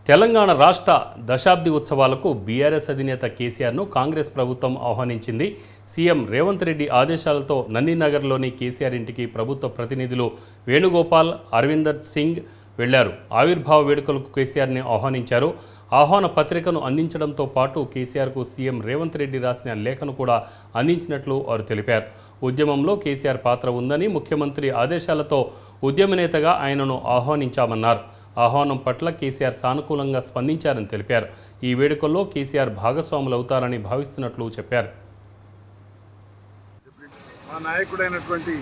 తెలంగాణ రాష్ట్ర దశాబ్ది ఉత్సవాలకు బీఆర్ఎస్ అధినేత కేసీఆర్ను కాంగ్రెస్ ప్రభుత్వం ఆహ్వానించింది. సీఎం రేవంత్ రెడ్డి ఆదేశాలతో నందినగర్లోని కేసీఆర్ ఇంటికి ప్రభుత్వ ప్రతినిధులు వేణుగోపాల్, అరవిందర్ సింగ్ వెళ్లారు. ఆవిర్భావ వేడుకలకు కేసీఆర్ని ఆహ్వానించారు. ఆహ్వాన పత్రికను అందించడంతో పాటు కేసీఆర్కు సీఎం రేవంత్ రెడ్డి రాసిన లేఖను కూడా అందించినట్లు వారు తెలిపారు. ఉద్యమంలో కేసీఆర్ పాత్ర ఉందని, ముఖ్యమంత్రి ఆదేశాలతో ఉద్యమ నేతగా ఆయనను ఆహ్వానించామన్నారు. ఆహ్వానం పట్ల కేసీఆర్ సానుకూలంగా స్పందించారని తెలిపారు. ఈ వేడుకల్లో కేసీఆర్ భాగస్వాములవుతారని భావిస్తున్నట్లు చెప్పారు. మా నాయకుడైనటువంటి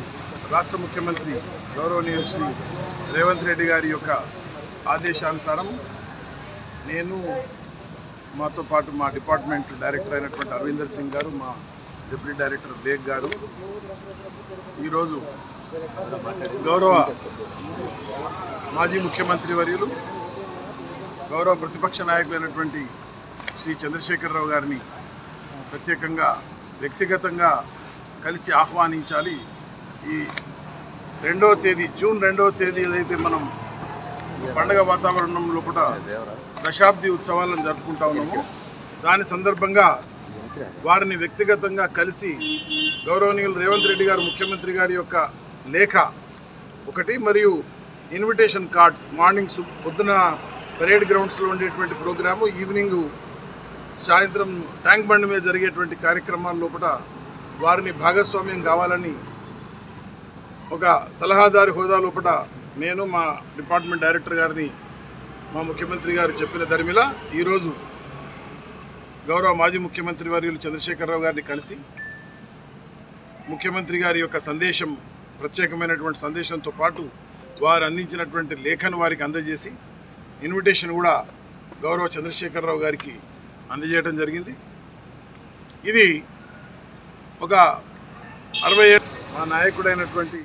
రాష్ట్ర ముఖ్యమంత్రి గౌరవనీయులు శ్రీ రేవంత్ రెడ్డి గారి యొక్క ఆదేశానుసారం నేను, మాతో పాటు మా డిపార్ట్మెంట్ డైరెక్టర్ అయినటువంటి అరవిందర్ సింగ్ గారు, మా డిప్యూటీ డైరెక్టర్ బేగ్ గారు ఈరోజు గౌరవ మాజీ ముఖ్యమంత్రి వర్యులు, గౌరవ ప్రతిపక్ష నాయకులైనటువంటి శ్రీ చంద్రశేఖరరావు గారిని ప్రత్యేకంగా వ్యక్తిగతంగా కలిసి ఆహ్వానించాలి. ఈ 2వ తేదీ జూన్ 2వ తేదీ ఏదైతే మనం పండగ వాతావరణం లోపల దశాబ్ది ఉత్సవాలను జరుపుకుంటా ఉన్నామో దాని సందర్భంగా వారిని వ్యక్తిగతంగా కలిసి గౌరవనీయులు రేవంత్ రెడ్డి గారు ముఖ్యమంత్రి గారి యొక్క లేఖ ఒకటి, మరియు ఇన్విటేషన్ కార్డ్స్, మార్నింగ్ పొద్దున పరేడ్ గ్రౌండ్స్లో ఉండేటువంటి ప్రోగ్రాము, ఈవినింగ్ సాయంత్రం ట్యాంక్ బండ్ మీద జరిగేటువంటి కార్యక్రమాల లోపల వారిని భాగస్వామ్యం కావాలని ఒక సలహాదారు హోదా లోపల నేను, మా డిపార్ట్మెంట్ డైరెక్టర్ గారిని మా ముఖ్యమంత్రి గారు చెప్పిన దరిమిలా ఈరోజు గౌరవ మాజీ ముఖ్యమంత్రి వర్యులు చంద్రశేఖరరావు గారిని కలిసి ముఖ్యమంత్రి గారి యొక్క సందేశం, ప్రత్యేకమైనటువంటి సందేశంతో పాటు వారు అందించినటువంటి లేఖను వారికి అందజేసి ఇన్విటేషన్ కూడా గౌరవ చంద్రశేఖరరావు గారికి అందజేయడం జరిగింది. ఇది ఒక 60 ఏళ్ళ మా నాయకుడైనటువంటి